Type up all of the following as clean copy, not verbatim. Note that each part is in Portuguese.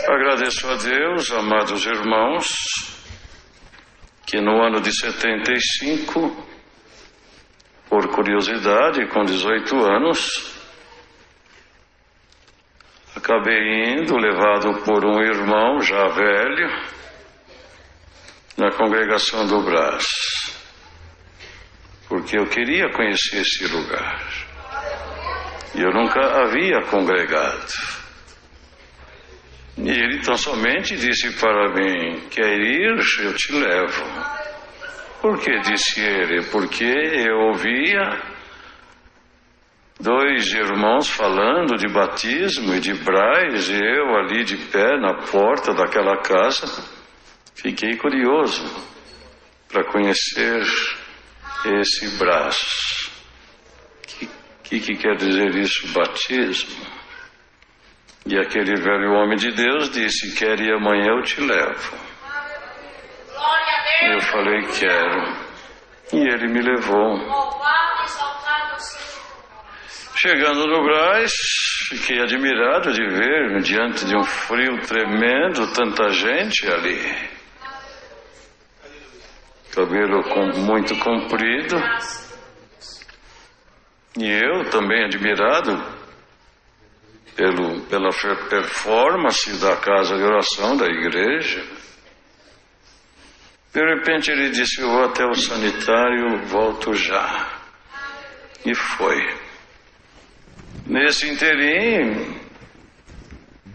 Agradeço a Deus, amados irmãos, que no ano de 75, por curiosidade, com 18 anos, acabei indo, levado por um irmão já velho, na congregação do Brás, porque eu queria conhecer esse lugar. E eu nunca havia congregado. E ele tão somente disse para mim: quer ir? Eu te levo. Por que? Disse ele. Porque eu ouvia dois irmãos falando de batismo e de Brás, e eu ali de pé na porta daquela casa, fiquei curioso para conhecer esse Brás. O que quer dizer isso, batismo? E aquele velho homem de Deus disse: quer ir amanhã, eu te levo. Eu falei: quero. E ele me levou. Chegando no Brás, fiquei admirado de ver, diante de um frio tremendo, tanta gente ali. Cabelo muito comprido. E eu também admirado pela performance da casa de oração da igreja. De repente ele disse: eu vou até o sanitário, volto já. E foi. Nesse interim,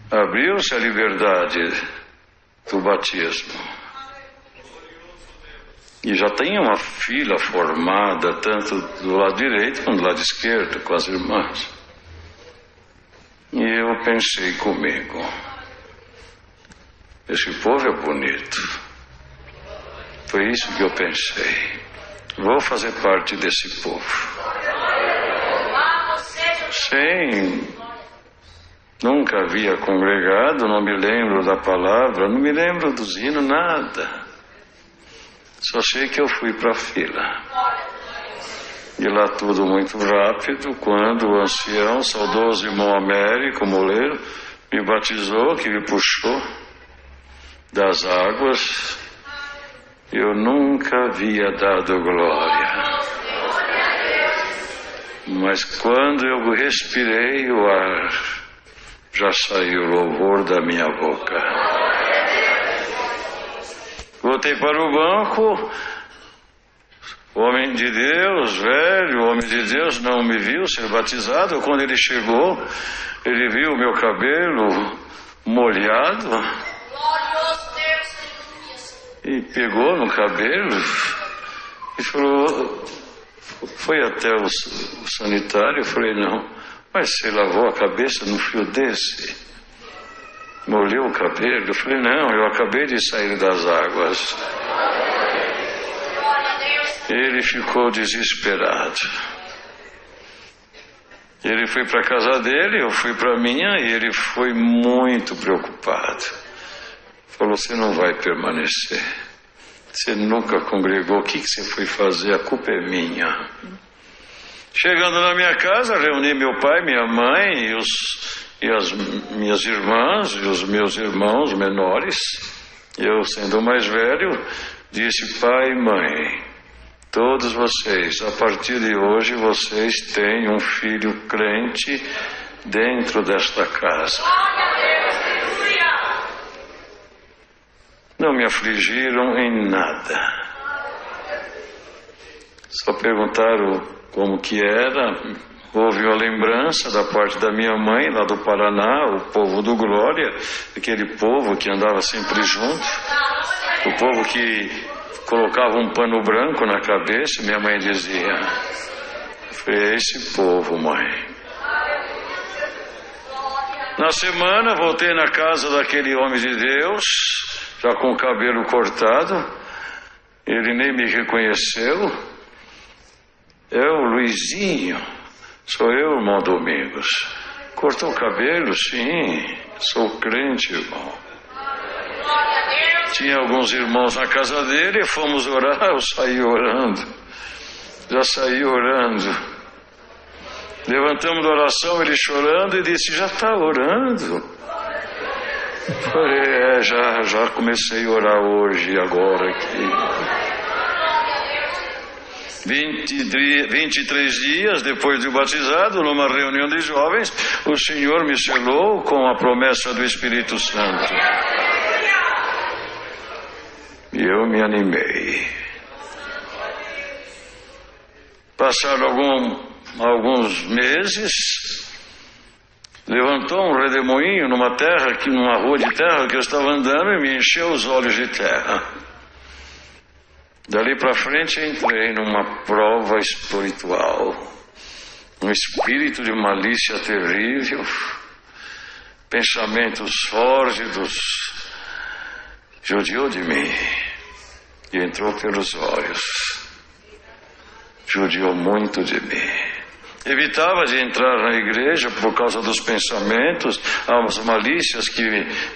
abriu-se a liberdade do batismo. E já tem uma fila formada, tanto do lado direito como do lado esquerdo, com as irmãs. E eu pensei comigo: esse povo é bonito. Foi isso que eu pensei. Vou fazer parte desse povo. Sim, nunca havia congregado, não me lembro da palavra, não me lembro dos hinos, nada. Só sei que eu fui para a fila. E lá tudo muito rápido, quando o ancião, saudoso irmão Américo Moleiro, me batizou, que me puxou das águas, eu nunca havia dado glória. Mas quando eu respirei o ar, já saiu o louvor da minha boca. Voltei para o banco. O homem de Deus, velho, o homem de Deus, não me viu ser batizado. Quando ele chegou, ele viu o meu cabelo molhado e pegou no cabelo e falou: foi até o sanitário? Eu falei: não. Mas você lavou a cabeça num fio desse? Molhou o cabelo? Eu falei: não, eu acabei de sair das águas. Ele ficou desesperado. Ele foi para a casa dele, eu fui para a minha, e ele foi muito preocupado. Falou: você não vai permanecer. Você nunca congregou. O que você foi fazer? A culpa é minha. Chegando na minha casa, reuni meu pai, minha mãe e as minhas irmãs e os meus irmãos menores. Eu, sendo o mais velho, disse: pai e mãe, todos vocês, a partir de hoje, vocês têm um filho crente dentro desta casa. Não me afligiram em nada. Só perguntaram como que era. Houve uma lembrança da parte da minha mãe, lá do Paraná, o povo do Glória, aquele povo que andava sempre junto, o povo que colocava um pano branco na cabeça. Minha mãe dizia: foi esse povo, mãe. Na semana voltei na casa daquele homem de Deus, já com o cabelo cortado. Ele nem me reconheceu. É o Luizinho. Sou eu, irmão Domingos. Cortou o cabelo? Sim, sou crente, irmão. Tinha alguns irmãos na casa dele, fomos orar, eu saí orando. Já saí orando. Levantamos da oração, ele chorando, e disse: já está orando? Falei, já comecei a orar hoje, agora aqui. 23 dias depois de batizado, numa reunião de jovens, o Senhor me selou com a promessa do Espírito Santo. E eu me animei. Passaram alguns meses, levantou um redemoinho numa rua de terra que eu estava andando e me encheu os olhos de terra. Dali para frente entrei numa prova espiritual, um espírito de malícia terrível, pensamentos sórdidos, judiou de mim e entrou pelos olhos, judiou muito de mim. Evitava de entrar na igreja por causa dos pensamentos, as malícias que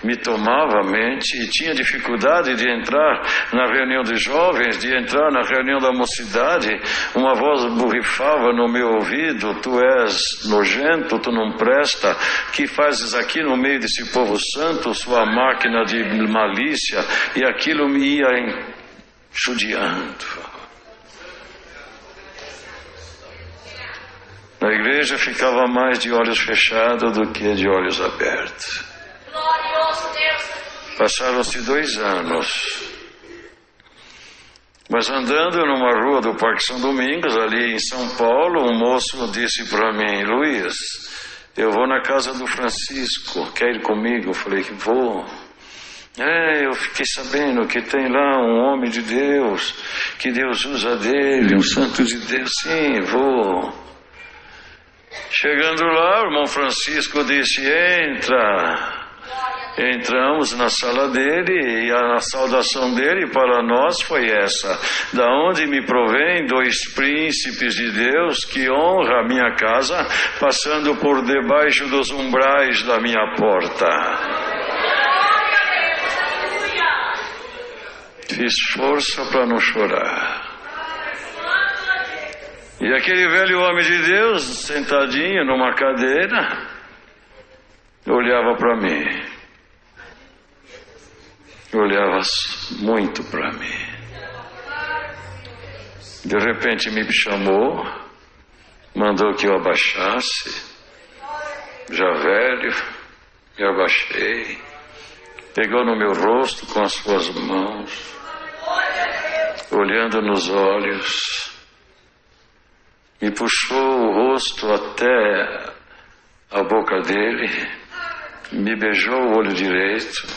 me tomavam a mente, e tinha dificuldade de entrar na reunião de jovens, de entrar na reunião da mocidade. Uma voz borrifava no meu ouvido: tu és nojento, tu não presta, que fazes aqui no meio desse povo santo, sua máquina de malícia? E aquilo me ia judiando. Na igreja ficava mais de olhos fechados do que de olhos abertos. Passaram-se 2 anos. Mas andando numa rua do Parque São Domingos, ali em São Paulo, um moço disse para mim: Luiz, eu vou na casa do Francisco, quer ir comigo? Eu falei que vou. Eu fiquei sabendo que tem lá um homem de Deus, que Deus usa dele, um santo de Deus. Sim, vou. Chegando lá, o irmão Francisco disse: entra. Entramos na sala dele e a saudação dele para nós foi essa: da onde me provém 2 príncipes de Deus que honra a minha casa, passando por debaixo dos umbrais da minha porta. Fiz força para não chorar. E aquele velho homem de Deus, sentadinho numa cadeira, olhava para mim. Olhava muito para mim. De repente me chamou, mandou que eu abaixasse. Já velho, me abaixei. Pegou no meu rosto com as suas mãos, olhando nos olhos. Me puxou o rosto até a boca dele, me beijou o olho direito,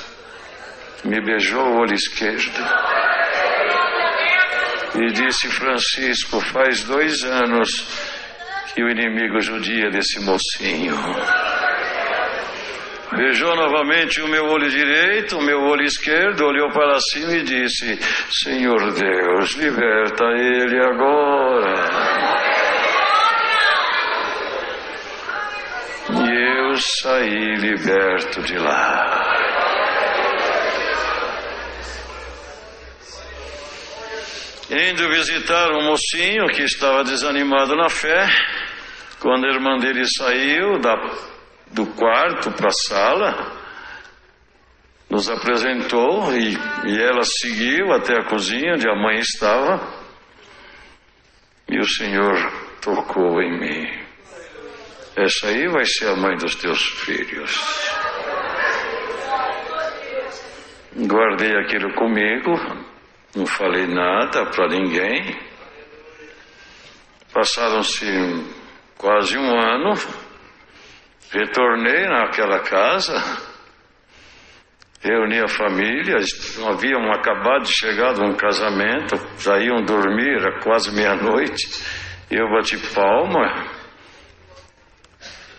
me beijou o olho esquerdo e disse: Francisco, faz 2 anos que o inimigo judia desse mocinho. Beijou novamente o meu olho direito, o meu olho esquerdo, olhou para cima e disse: Senhor Deus, liberta ele agora. E eu saí liberto de lá. Indo visitar um mocinho que estava desanimado na fé, quando a irmã dele saiu do quarto para a sala, nos apresentou e ela seguiu até a cozinha onde a mãe estava, e o Senhor tocou em mim: essa aí vai ser a mãe dos teus filhos. Guardei aquilo comigo, não falei nada para ninguém. Passaram-se quase 1 ano, retornei naquela casa, reuni a família, haviam acabado de chegar de um casamento, já iam dormir, era quase meia-noite, e eu bati palma.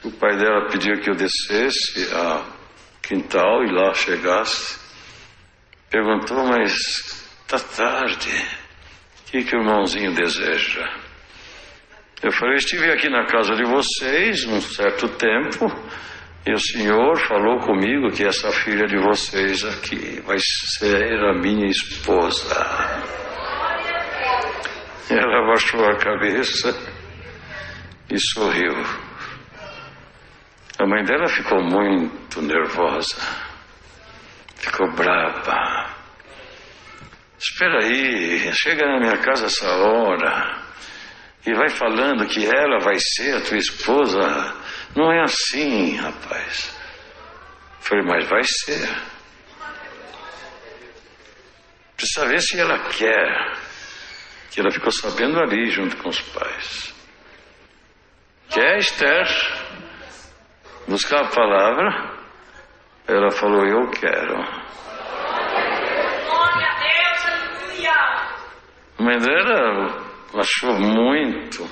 O pai dela pediu que eu descesse ao quintal e lá chegasse. Perguntou: mas está tarde, o que o irmãozinho deseja? Eu falei: estive aqui na casa de vocês um certo tempo e o Senhor falou comigo que essa filha de vocês aqui vai ser a minha esposa. Ela abaixou a cabeça e sorriu. A mãe dela ficou muito nervosa. ficou brava. Espera aí, chega na minha casa essa hora e vai falando que ela vai ser a tua esposa. Não é assim, rapaz. Falei, mas vai ser. Precisa ver se ela quer. Que ela ficou sabendo ali junto com os pais. Quer, Esther? Buscar a palavra? Ela falou, eu quero. A mãe dela achou muito,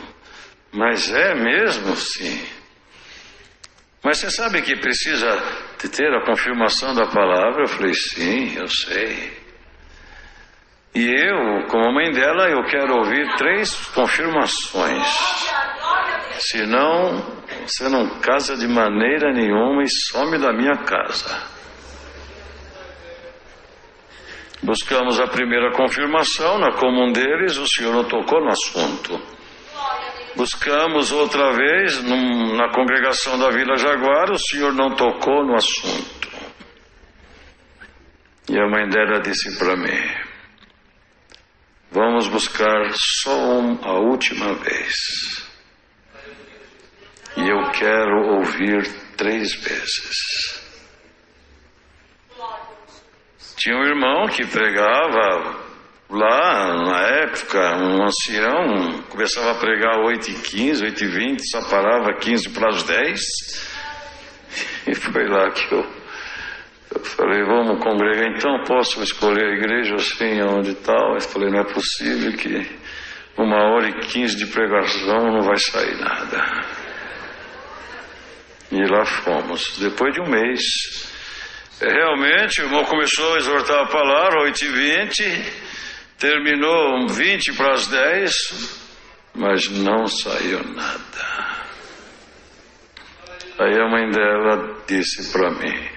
mas é mesmo, sim. Mas você sabe que precisa de ter a confirmação da palavra? Eu falei, sim, eu sei. E eu, como mãe dela, eu quero ouvir 3 confirmações. Senão, você não casa de maneira nenhuma e some da minha casa. Buscamos a primeira confirmação na comum deles, o Senhor não tocou no assunto. Buscamos outra vez na congregação da Vila Jaguar, o Senhor não tocou no assunto. E a mãe dela disse para mim, vamos buscar só a última vez. E eu quero ouvir 3 vezes. Tinha um irmão que pregava lá na época, um ancião, começava a pregar 8h15, 8h20, só parava 15 para as 10. E foi lá que eu falei, vamos congregar, então posso escolher a igreja assim, onde tal? Eu falei, não é possível que 1h15 de pregação não vai sair nada. E lá fomos, depois de um mês. Realmente, o irmão começou a exortar a palavra, 8h20, terminou 20 para as 10, mas não saiu nada. Aí a mãe dela disse para mim,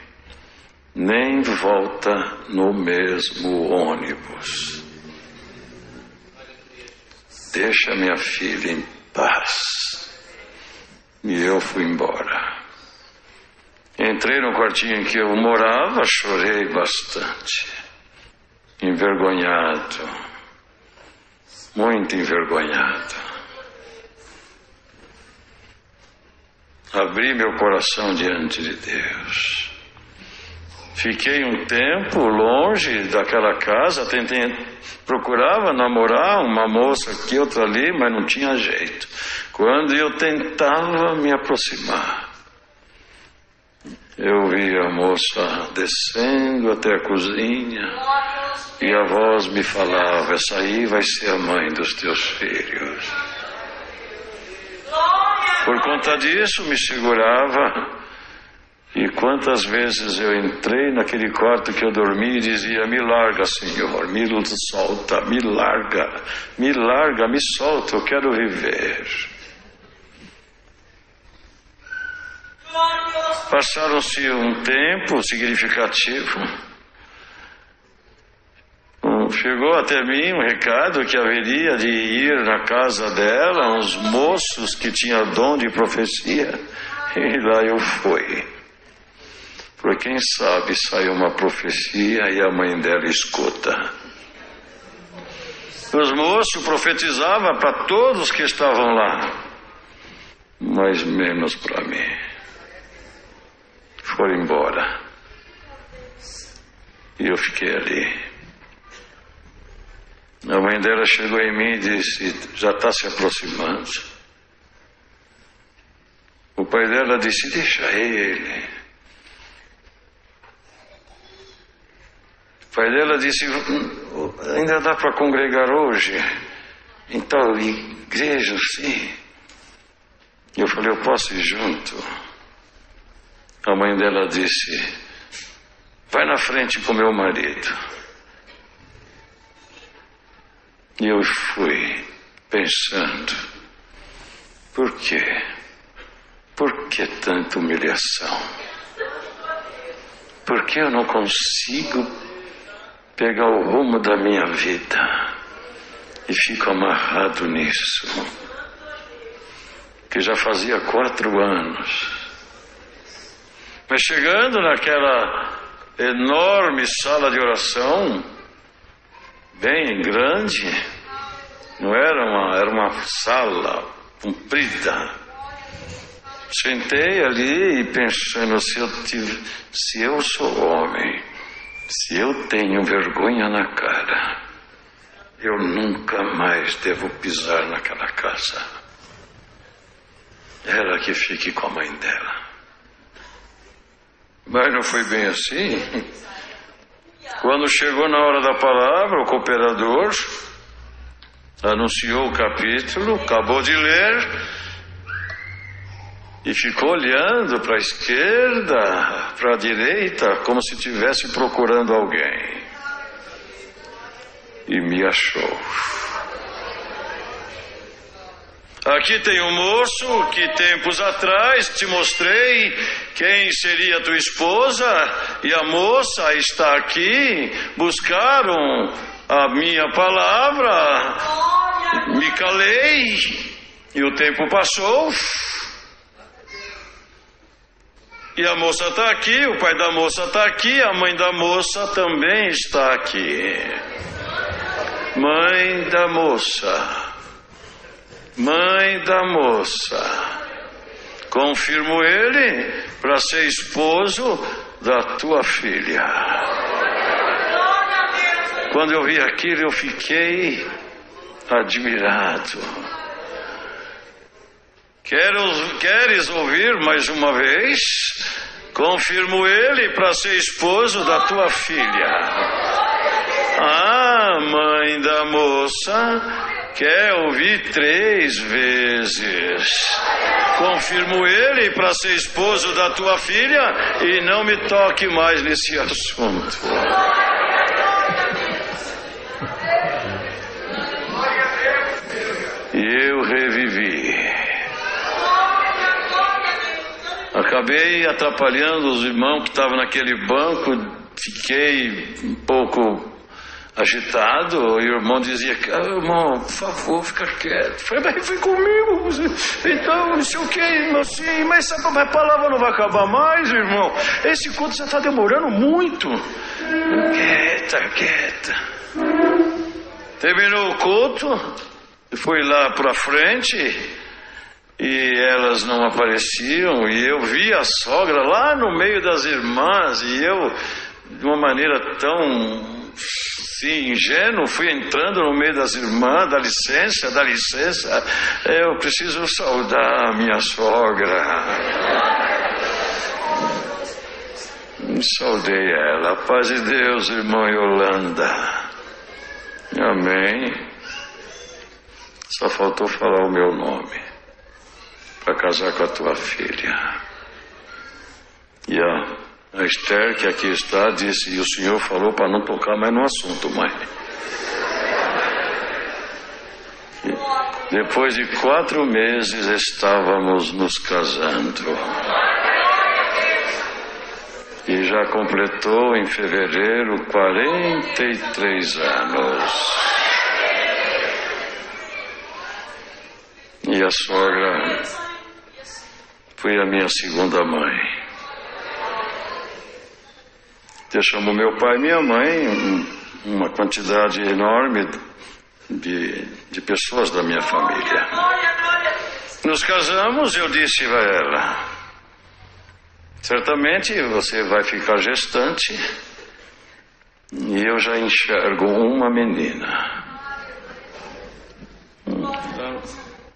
nem volta no mesmo ônibus. Deixa minha filha em paz. E eu fui embora. Entrei no quartinho em que eu morava, chorei bastante. Envergonhado. Muito envergonhado. Abri meu coração diante de Deus. Fiquei um tempo longe daquela casa, procurava namorar uma moça aqui, outra ali, mas não tinha jeito. Quando eu tentava me aproximar, eu vi a moça descendo até a cozinha e a voz me falava, essa aí vai ser a mãe dos teus filhos. Por conta disso me segurava. E quantas vezes eu entrei naquele quarto que eu dormi e dizia, me larga, Senhor, me solta, me larga, me solta, eu quero viver. Passaram-se um tempo significativo. Chegou até mim um recado que haveria de ir na casa dela uns moços que tinham dom de profecia. E lá eu fui. Por quem sabe saiu uma profecia e a mãe dela escuta. Os moços profetizavam para todos que estavam lá, mas menos para mim. Foram embora. E eu fiquei ali. A mãe dela chegou em mim e disse, já está se aproximando. O pai dela disse, deixa ele. O pai dela disse, ainda dá para congregar hoje em tal igreja, sim. E eu falei, eu posso ir junto? A mãe dela disse, vai na frente com meu marido. E eu fui pensando, por quê? Por que tanta humilhação? Por que eu não consigo pegar o rumo da minha vida e fico amarrado nisso? Que já fazia 4 anos. Mas chegando naquela enorme sala de oração, bem grande, não era uma sala comprida. Sentei ali e pensando, se eu sou homem, se eu tenho vergonha na cara, eu nunca mais devo pisar naquela casa. Ela que fique com a mãe dela. Mas não foi bem assim. Quando chegou na hora da palavra, o cooperador anunciou o capítulo, acabou de ler e ficou olhando para a esquerda, para a direita, como se estivesse procurando alguém. E me achou. Aqui tem um moço que tempos atrás te mostrei quem seria tua esposa, e a moça está aqui, buscaram a minha palavra, me calei, e o tempo passou, e a moça está aqui, o pai da moça está aqui, a mãe da moça também está aqui. Mãe da moça, confirmo ele para ser esposo da tua filha. Quando eu vi aquilo, eu fiquei admirado. Queres ouvir mais uma vez? Confirmo ele para ser esposo da tua filha. A mãe da moça quer ouvir 3 vezes. Confirmo ele para ser esposo da tua filha e não me toque mais nesse assunto. E eu revivi. Acabei atrapalhando os irmãos que estavam naquele banco, fiquei um pouco agitado, e o irmão dizia, irmão, por favor, fica quieto. Falei, foi comigo, então, não sei o que, assim, mas essa palavra não vai acabar mais, irmão. Esse culto já está demorando muito. Quieta. Terminou o culto, fui lá para frente, e elas não apareciam, e eu vi a sogra lá no meio das irmãs, e eu, de uma maneira tão ingênuo, fui entrando no meio das irmãs, dá licença, eu preciso saudar a minha sogra. Saudei ela. Paz de Deus, irmã Yolanda. Amém. Só faltou falar o meu nome para casar com a tua filha. E a Esther, que aqui está, disse, e o senhor falou para não tocar mais no assunto, mãe. Depois de 4 meses estávamos nos casando. E já completou em fevereiro 43 anos. E a sogra foi a minha segunda mãe. Eu chamo meu pai e minha mãe, uma quantidade enorme de pessoas da minha família. Nos casamos, eu disse a ela, certamente você vai ficar gestante, e eu já enxergo uma menina.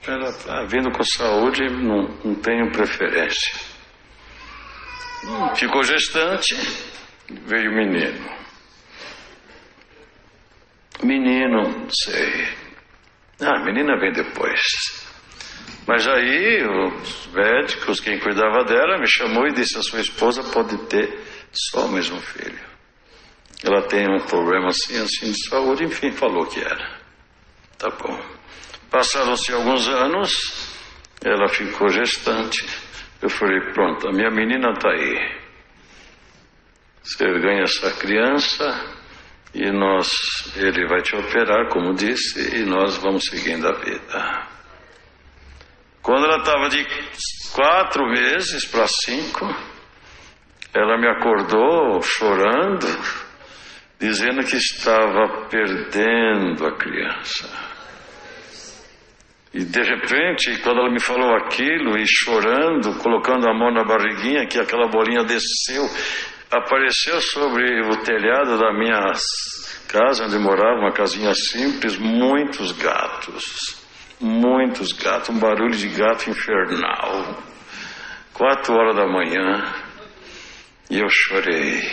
Ela está vindo com saúde, não tenho preferência. Ficou gestante, veio o menino. Menino, sei. A menina vem depois. Mas aí os médicos, quem cuidava dela, me chamou e disse, a sua esposa pode ter só mais um filho. Ela tem um problema assim de saúde, enfim, falou que era. Tá bom. Passaram-se alguns anos, ela ficou gestante. Eu falei, pronto, a minha menina está aí. Você ganha essa criança e ele vai te operar, como disse, e nós vamos seguindo a vida. Quando ela estava de 4 meses para 5, Ela me acordou chorando, dizendo que estava perdendo a criança. E de repente, quando ela me falou aquilo, e chorando, colocando a mão na barriguinha, que aquela bolinha desceu, apareceu sobre o telhado da minha casa, onde morava, uma casinha simples, muitos gatos, um barulho de gato infernal. 4 horas da manhã, e eu chorei.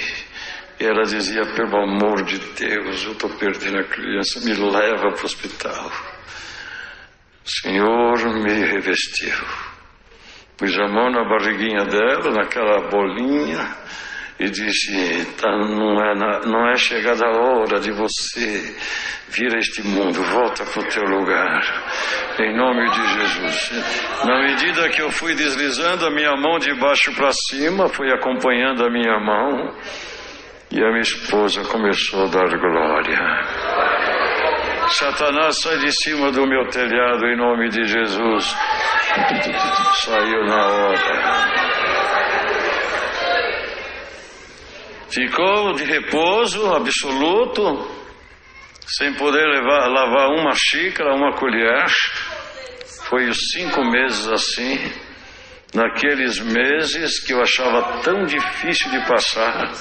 E ela dizia: pelo amor de Deus, eu estou perdendo a criança, me leva para o hospital. O Senhor me revestiu, pus a mão na barriguinha dela, naquela bolinha, e disse: não é chegada a hora de você vir a este mundo, volta para o teu lugar, em nome de Jesus. Na medida que eu fui deslizando a minha mão de baixo para cima, fui acompanhando a minha mão, e a minha esposa começou a dar glória. Satanás, sai de cima do meu telhado em nome de Jesus. Saiu na hora. Ficou de repouso absoluto, sem poder lavar uma xícara, uma colher. Foi os 5 meses assim. Naqueles meses que eu achava tão difícil de passar,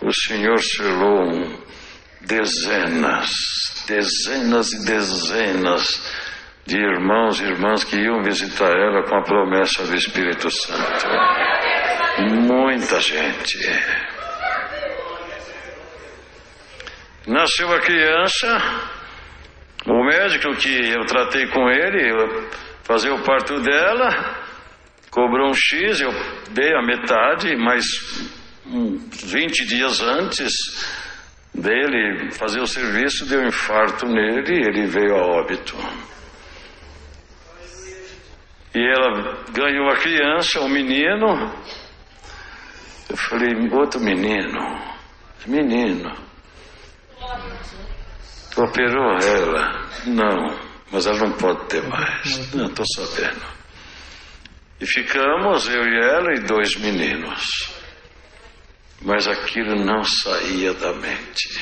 o Senhor selou dezenas e dezenas de irmãos e irmãs que iam visitar ela com a promessa do Espírito Santo. Muita gente. Nasceu a criança, o médico que eu tratei com ele, fazer o parto dela, cobrou um X, eu dei a metade, mas 20 dias antes dele fazer o serviço, deu um infarto nele e ele veio a óbito. E ela ganhou a criança, um menino. Eu falei: outro menino. Tu operou ela? Não, mas ela não pode ter mais. Não, estou sabendo. E ficamos, eu e ela, e 2 meninos. Mas aquilo não saía da mente.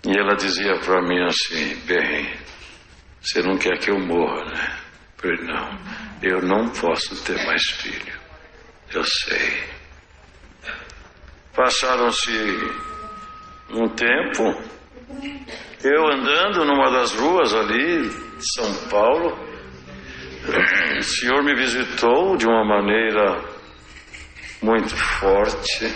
E ela dizia para mim assim: bem, você não quer que eu morra, né? Eu falei: não, eu não posso ter mais filho. Eu sei. Passaram-se um tempo, eu andando numa das ruas ali de São Paulo, o Senhor me visitou de uma maneira muito forte,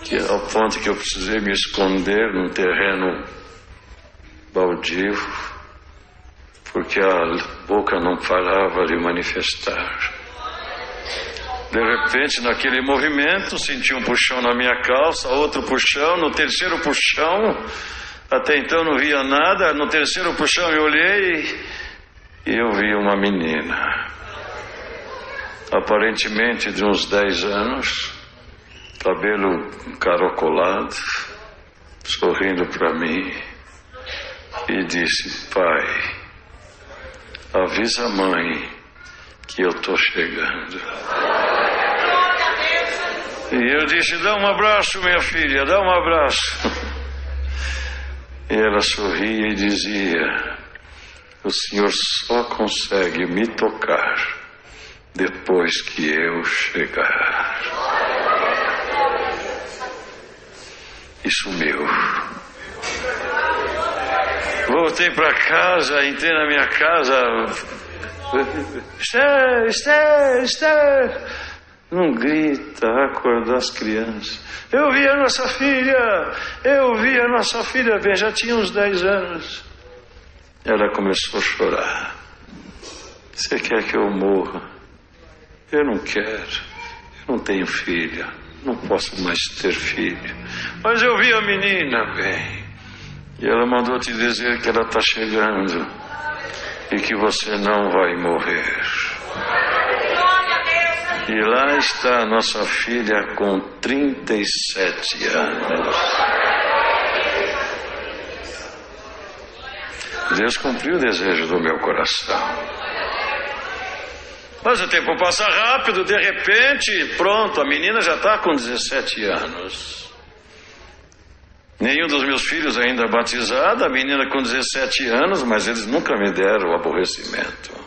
que ao ponto que eu precisei me esconder num terreno baldio, porque a boca não parava de manifestar. De repente, naquele movimento, senti um puxão na minha calça, outro puxão, no terceiro puxão, até então não via nada, no terceiro puxão eu olhei e eu vi uma menina, aparentemente de uns 10 anos, cabelo encaracolado, sorrindo para mim, e disse: pai, avisa a mãe que eu estou chegando. E eu disse: dá um abraço, minha filha, dá um abraço. E ela sorria e dizia: o Senhor só consegue me tocar depois que eu chegar. E sumiu. Voltei para casa, entrei na minha casa. Esther, não grita, acordar as crianças. Eu vi a nossa filha, bem, já tinha uns 10 anos. Ela começou a chorar. Você quer que eu morra? Eu não quero, eu não tenho filha, não posso mais ter filho. Mas eu vi a menina, bem, e ela mandou te dizer que ela está chegando e que você não vai morrer. E lá está a nossa filha com 37 anos. Deus cumpriu o desejo do meu coração. Mas o tempo passa rápido, de repente, pronto, a menina já está com 17 anos. Nenhum dos meus filhos ainda é batizado, a menina com 17 anos, mas eles nunca me deram o aborrecimento.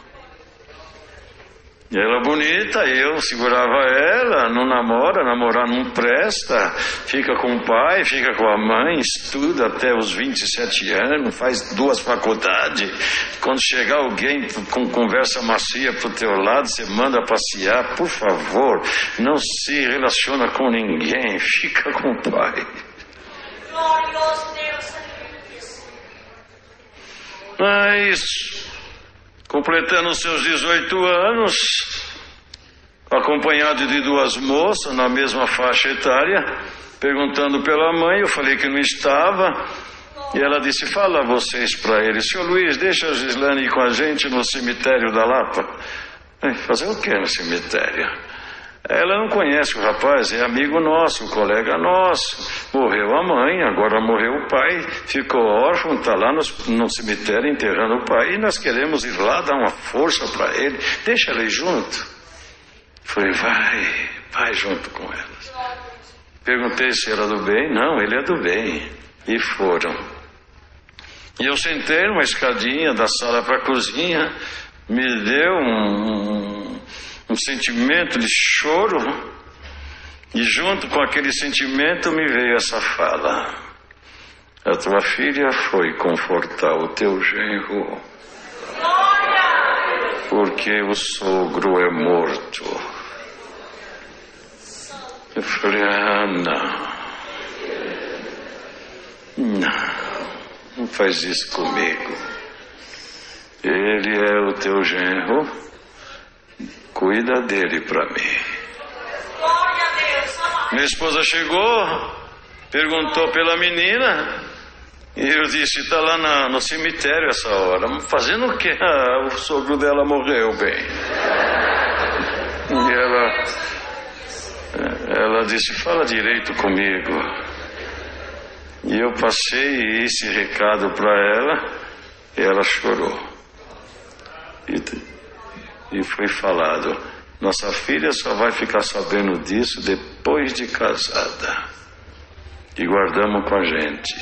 Ela bonita, eu segurava ela, não namora, namorar não presta, fica com o pai, fica com a mãe, estuda até os 27 anos, faz 2 faculdades. Quando chegar alguém com conversa macia pro teu lado, você manda passear. Por favor, não se relaciona com ninguém, fica com o pai. Mas, completando os seus 18 anos, acompanhado de 2 moças na mesma faixa etária, perguntando pela mãe, eu falei que não estava, e ela disse, fala vocês para ele, senhor Luiz, deixa a Gislane ir com a gente no cemitério da Lapa. Fazer o que no cemitério? Ela não conhece o rapaz, é amigo nosso, colega nosso. Morreu a mãe, agora morreu o pai, ficou órfão, está lá no cemitério enterrando o pai, e nós queremos ir lá dar uma força para ele. Deixa ela ir junto. Falei, vai junto com elas. Perguntei se era do bem. Não, ele é do bem. E foram. E eu sentei numa escadinha da sala para a cozinha, me deu um sentimento de choro, e junto com aquele sentimento me veio essa fala: a tua filha foi confortar o teu genro, porque o sogro é morto. Eu falei, não faz isso comigo. Ele é o teu genro, cuida dele para mim. Minha esposa chegou, perguntou pela menina, e eu disse, está lá no cemitério essa hora. Fazendo o quê? O sogro dela morreu, bem. E ela disse, fala direito comigo. E eu passei esse recado para ela, e ela chorou. E foi falado, nossa filha só vai ficar sabendo disso depois de casada. E guardamos com a gente.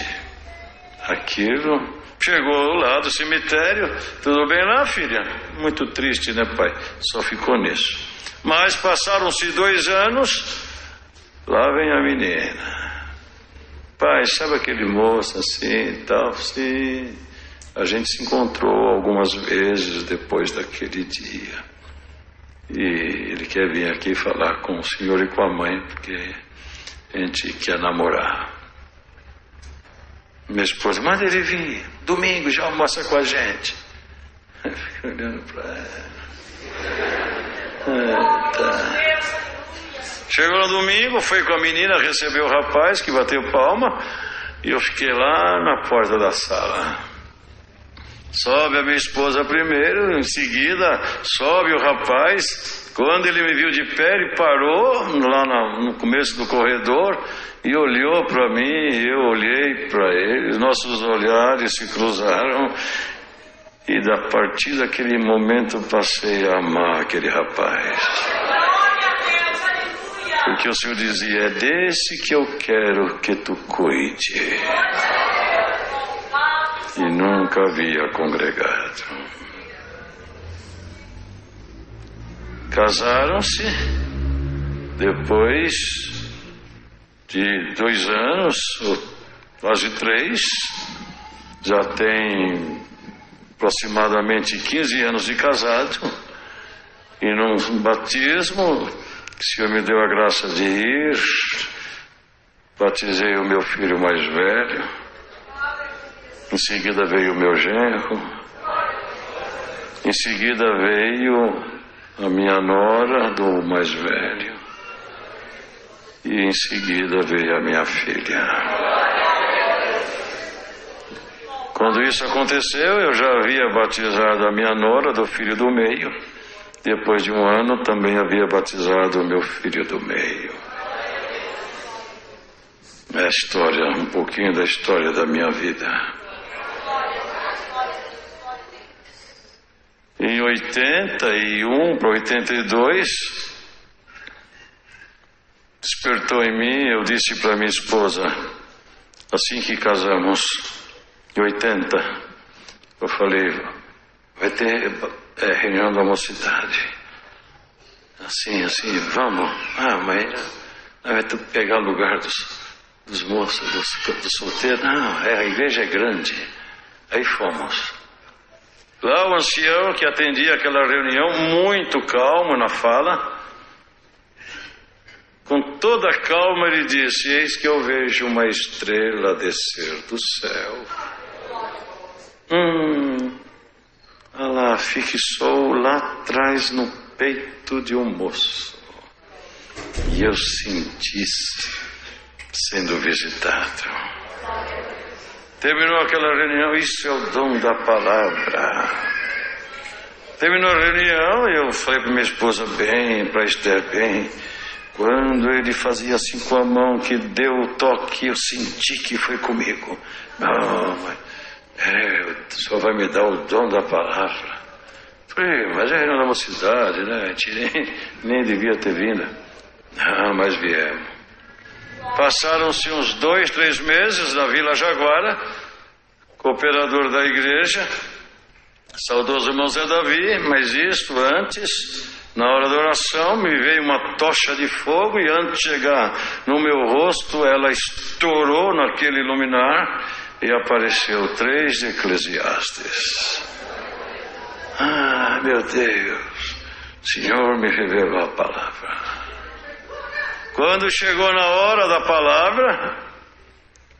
Aquilo, chegou lá do cemitério, tudo bem lá, filha? Muito triste, né, pai? Só ficou nisso. Mas passaram-se 2 anos, lá vem a menina. Pai, sabe aquele moço assim e tal? Sim. A gente se encontrou algumas vezes depois daquele dia. E ele quer vir aqui falar com o senhor e com a mãe, porque a gente quer namorar. Minha esposa, manda ele vir, domingo já almoça com a gente. Eu fico olhando para ela. Tá. Chegou no domingo, foi com a menina, recebeu o rapaz que bateu palma, e eu fiquei lá na porta da sala. Sobe a minha esposa primeiro, em seguida sobe o rapaz. Quando ele me viu de pé, ele parou lá no começo do corredor e olhou para mim, e eu olhei para ele, nossos olhares se cruzaram, e a partir daquele momento passei a amar aquele rapaz. Porque o Senhor dizia, é desse que eu quero que tu cuide. E nunca havia congregado. Casaram-se depois de 2 anos, quase 3, já tem aproximadamente 15 anos de casado, e num batismo, o Senhor me deu a graça de ir, batizei o meu filho mais velho, em seguida veio o meu genro, em seguida veio a minha nora do mais velho, e em seguida veio a minha filha. Quando isso aconteceu, eu já havia batizado a minha nora do filho do meio. Depois de 1 ano, também havia batizado o meu filho do meio. É a história, um pouquinho da história da minha vida. Em 81 para 82, despertou em mim, eu disse para minha esposa, assim que casamos, em 80, eu falei, vai ter reunião da mocidade. Assim, vamos. Mas vai ter que pegar o lugar dos moços, dos solteiros. Não, a igreja é grande. Aí fomos. Lá o ancião que atendia aquela reunião, muito calmo na fala, com toda a calma ele disse, eis que eu vejo uma estrela descer do céu. Ela fixou lá atrás no peito de um moço. E eu senti-se sendo visitado. Terminou aquela reunião, isso é o dom da palavra. Terminou a reunião, eu falei para minha esposa bem, para Esther bem. Quando ele fazia assim com a mão, que deu o toque, eu senti que foi comigo. Não, mas o senhor vai me dar o dom da palavra. Falei, mas é na mocidade, né? A gente nem devia ter vindo. Não, mas viemos. Passaram-se uns 2, 3 meses na Vila Jaguara, cooperador da igreja, saudoso irmão Zé Davi, mas isto antes, na hora da oração, me veio uma tocha de fogo e antes de chegar no meu rosto, ela estourou naquele luminar e apareceu 3 de Eclesiastes. Meu Deus, o Senhor me revelou a palavra. Quando chegou na hora da palavra,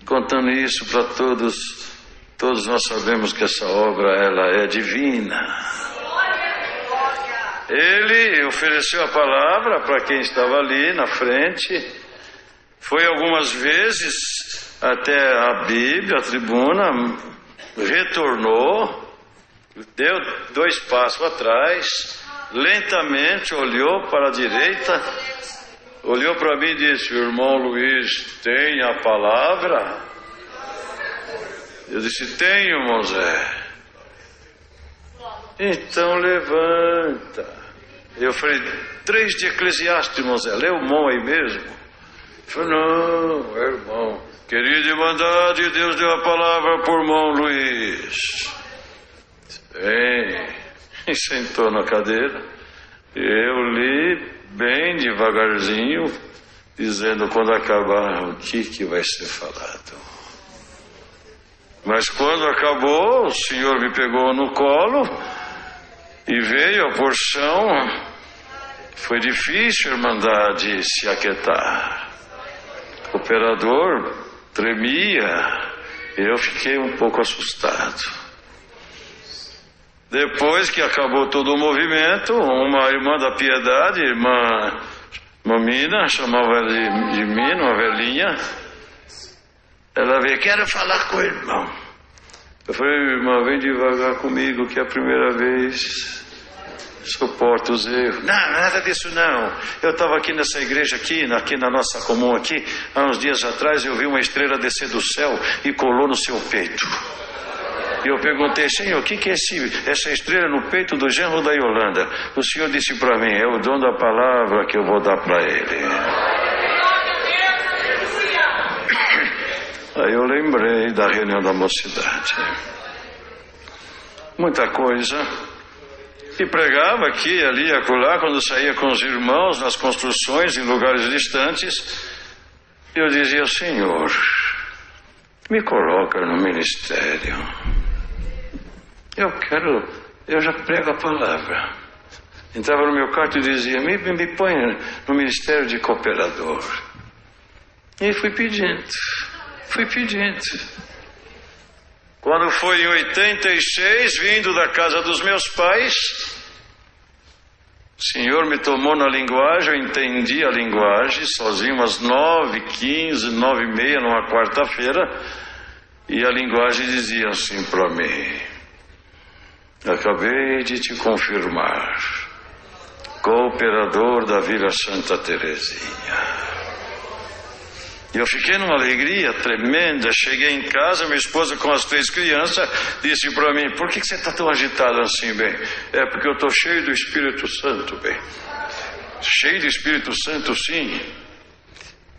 contando isso para todos nós sabemos que essa obra ela é divina. Ele ofereceu a palavra para quem estava ali na frente, foi algumas vezes até a Bíblia, a tribuna, retornou, deu 2 passos atrás, lentamente olhou para a direita, olhou para mim e disse, o irmão Luiz tem a palavra? Eu disse, tenho, irmão Zé. Então levanta. Eu falei, 3 de Eclesiastes, irmão Zé, lê o mão aí mesmo? Ele falou, não, irmão, querida irmandade, Deus deu a palavra por irmão Luiz. Bem, e sentou na cadeira. Eu li bem devagarzinho, dizendo quando acabar o que vai ser falado. Mas quando acabou, o Senhor me pegou no colo e veio a porção. Foi difícil a irmandade se aquietar. O operador tremia e eu fiquei um pouco assustado. Depois que acabou todo o movimento, uma irmã da piedade, irmã Mina, chamava ela de Mina, uma velhinha, ela veio, quero falar com o irmão. Eu falei, irmã, vem devagar comigo, que é a primeira vez suporto os erros. Não, nada disso não. Eu estava aqui nessa igreja aqui na nossa comum aqui, há uns dias atrás eu vi uma estrela descer do céu e colou no seu peito. E eu perguntei, Senhor, o que é essa estrela no peito do genro da Yolanda? O Senhor disse para mim, é o dom da palavra que eu vou dar para ele. Aí eu lembrei da reunião da mocidade. Muita coisa. E pregava aqui, ali, acolá, quando saía com os irmãos nas construções, em lugares distantes. Eu dizia, Senhor, me coloca no ministério. Eu já prego a palavra. Entrava no meu quarto e dizia, me põe no ministério de cooperador. E fui pedindo. Quando foi em 86, vindo da casa dos meus pais, o Senhor me tomou na linguagem, eu entendi a linguagem, sozinho, umas 9h15, 9h30, numa quarta-feira, e a linguagem dizia assim para mim, acabei de te confirmar, cooperador da Vila Santa Terezinha. E eu fiquei numa alegria tremenda. Cheguei em casa, minha esposa com as 3 crianças disse para mim: por que você está tão agitado assim, bem? É porque eu estou cheio do Espírito Santo, bem. Cheio do Espírito Santo, sim.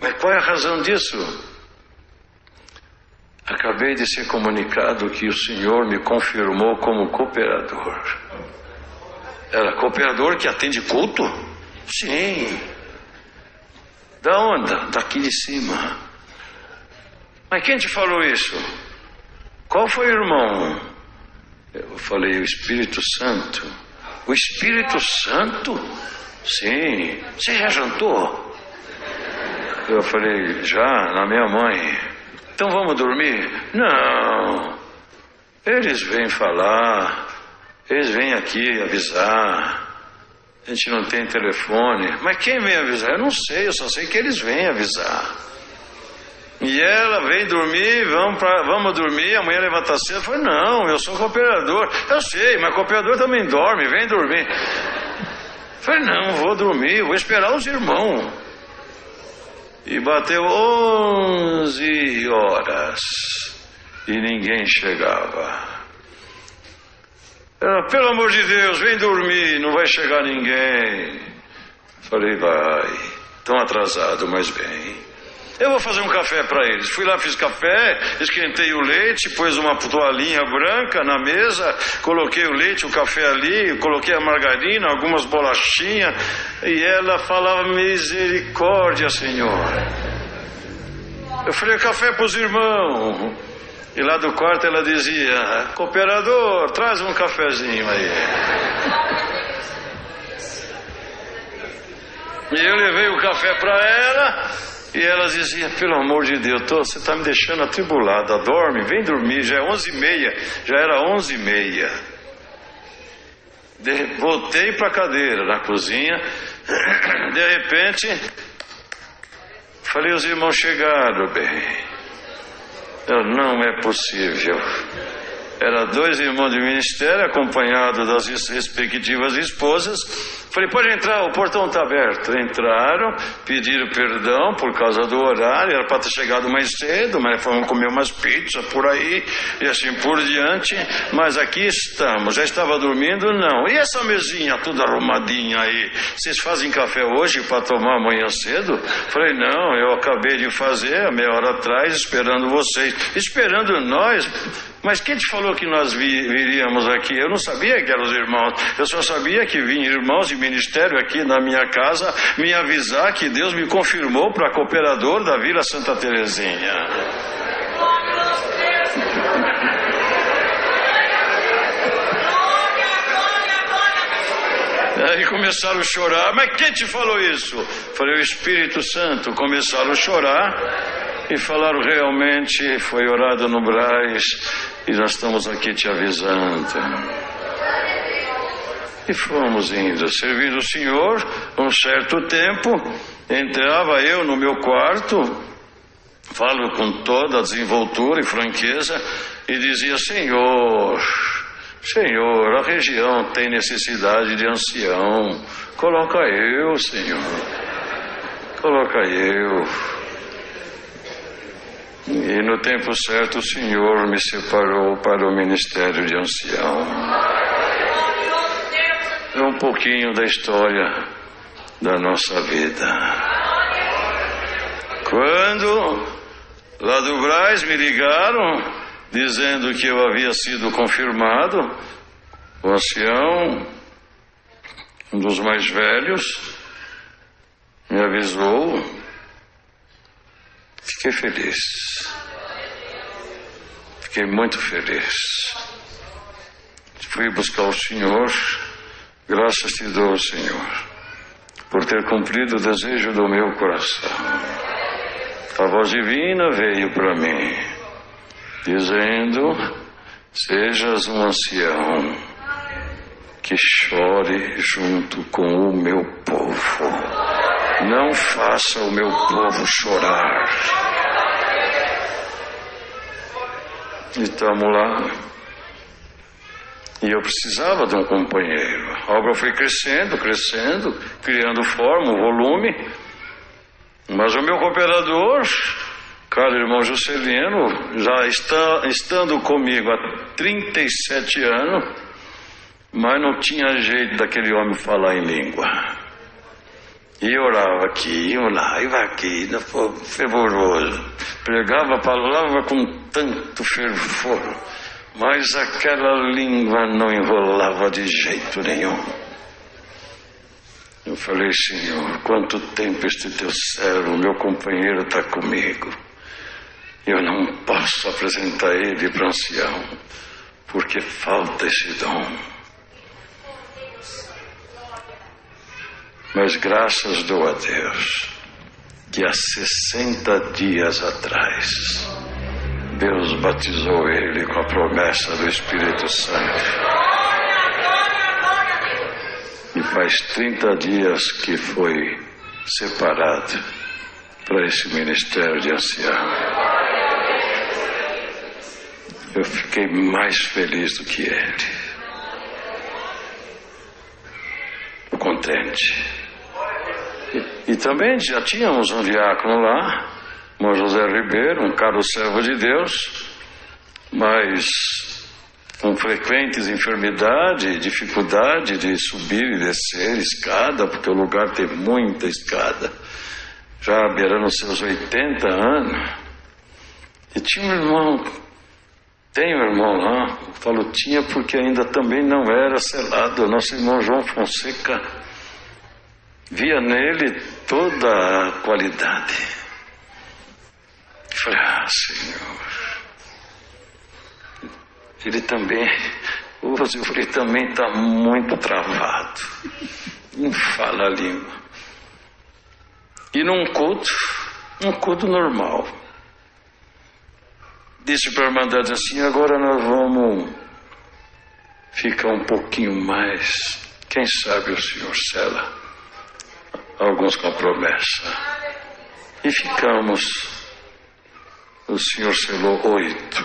Mas qual é a razão disso? Acabei de ser comunicado que o Senhor me confirmou como cooperador. Era cooperador que atende culto? Sim. Da onde? Daqui de cima. Mas quem te falou isso? Qual foi o irmão? Eu falei: o Espírito Santo. O Espírito Santo? Sim. Você já jantou? Eu falei: já, na minha mãe. Então vamos dormir? Não. Eles vêm falar, eles vêm aqui avisar. A gente não tem telefone. Mas quem vem avisar? Eu não sei, eu só sei que eles vêm avisar. E ela vem dormir, vamos dormir, amanhã levanta cedo. Eu falei: não, eu sou cooperador. Eu sei, mas cooperador também dorme, vem dormir. Eu falei: não, vou dormir, vou esperar os irmãos. E bateu 11 horas e ninguém chegava. Ela: pelo amor de Deus, vem dormir, não vai chegar ninguém. Falei: vai, estão atrasados, mas vem. Eu vou fazer um café para eles. Fui lá, fiz café, esquentei o leite, pus uma toalhinha branca na mesa, coloquei o leite, o café ali, coloquei a margarina, algumas bolachinhas, e ela falava: misericórdia, Senhor. Eu falei: café para os irmãos. E lá do quarto ela dizia: cooperador, traz um cafezinho aí. E eu levei o café para ela. E ela dizia: pelo amor de Deus, você está me deixando atribulada, dorme, vem dormir, já é 11h30, já era 11h30. Voltei para a cadeira na cozinha, de repente, falei: os irmãos chegaram, bem. Não é possível. Era 2 irmãos de ministério, acompanhados das respectivas esposas. Falei: pode entrar, o portão está aberto. Entraram, pediram perdão por causa do horário, era para ter chegado mais cedo, mas foram comer umas pizzas por aí, e assim por diante. Mas aqui estamos. Já estava dormindo? Não. E essa mesinha toda arrumadinha aí? Vocês fazem café hoje para tomar amanhã cedo? Falei: não, eu acabei de fazer, meia hora atrás, esperando vocês. Esperando nós? Mas quem te falou que nós viríamos aqui? Eu não sabia que eram os irmãos. Eu só sabia que vinham irmãos de ministério aqui na minha casa me avisar que Deus me confirmou para cooperador da Vila Santa Terezinha. Aí começaram a chorar. Mas quem te falou isso? Falei: o Espírito Santo. Começaram a chorar e falaram: realmente foi orado no Brás e nós estamos aqui te avisando. E fomos indo, servindo o Senhor. Um certo tempo, entrava eu no meu quarto, falo com toda a desenvoltura e franqueza, e dizia: Senhor, a região tem necessidade de ancião. Coloca eu, Senhor. Coloca eu. E no tempo certo o Senhor me separou para o ministério de ancião. É um pouquinho da história da nossa vida. Quando lá do Brás me ligaram dizendo que eu havia sido confirmado, o ancião, um dos mais velhos, me avisou. Fiquei feliz. Fiquei muito feliz. Fui buscar o Senhor. Graças te dou, Senhor, por ter cumprido o desejo do meu coração. A voz divina veio para mim, dizendo: sejas um ancião que chore junto com o meu povo. Não faça o meu povo chorar. E estamos lá. E eu precisava de um companheiro. A obra foi crescendo, criando forma, volume. Mas o meu cooperador, caro irmão Juscelino, já estando comigo há 37 anos, mas não tinha jeito daquele homem falar em língua. E orava aqui, ia lá, ia aqui, fervoroso. Pregava a palavra com tanto fervor, mas aquela língua não enrolava de jeito nenhum. Eu falei, Senhor, quanto tempo este teu servo, meu companheiro, está comigo. Eu não posso apresentar ele para o ancião, porque falta esse dom. Mas graças dou a Deus, que há 60 dias atrás, Deus batizou ele com a promessa do Espírito Santo. E faz 30 dias que foi separado para esse ministério de ancião. Eu fiquei mais feliz do que ele. Contente. E também já tínhamos um diácono lá, irmão José Ribeiro, um caro servo de Deus, mas com frequentes enfermidades, dificuldade de subir e descer escada, porque o lugar tem muita escada, já beirando os seus 80 anos. E tinha um irmão, tem um irmão lá, eu falo tinha porque ainda também não era selado, nosso irmão João Fonseca, via nele toda a qualidade. Eu falei, Senhor, ele também está muito travado, não fala a língua. E num culto normal, disse para a irmandade assim, agora nós vamos ficar um pouquinho mais, quem sabe o Senhor sela alguns com a promessa. E ficamos, o Senhor selou 8.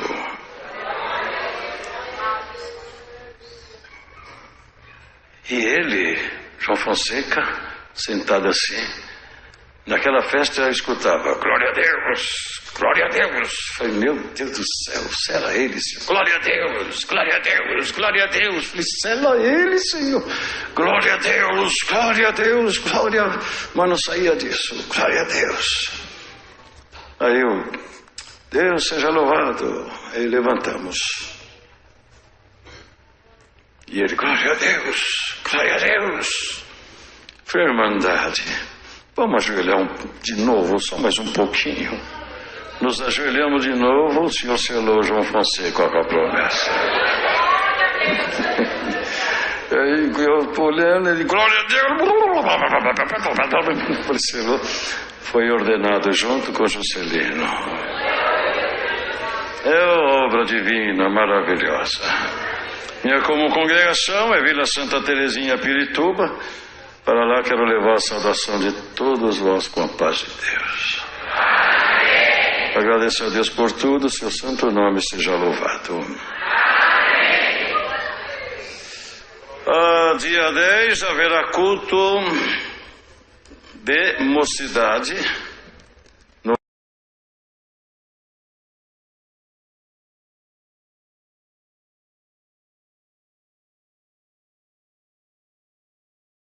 E ele, João Fonseca, sentado assim, naquela festa eu escutava, glória a Deus, glória a Deus. Falei, meu Deus do céu, sela ele, Senhor. Glória a Deus, glória a Deus, glória a Deus. Falei, sela ele, Senhor. Glória a Deus, glória a Deus, glória. Mas não saía disso, glória a Deus. Aí eu, Deus seja louvado. Aí levantamos. E ele, glória a Deus, glória a Deus. Falei, irmandade, vamos ajoelhar de novo, só mais um pouquinho. Nos ajoelhamos de novo, o Senhor selou João Fonseca com a promessa. Aí eu olhando, ele, glória a Deus. Selou, foi ordenado junto com Juscelino. É obra divina, maravilhosa. Minha como congregação é Vila Santa Terezinha, Pirituba. Para lá quero levar a saudação de todos vós com a paz de Deus. Amém. Agradeço a Deus por tudo, seu santo nome seja louvado. Dia 10 haverá culto de mocidade.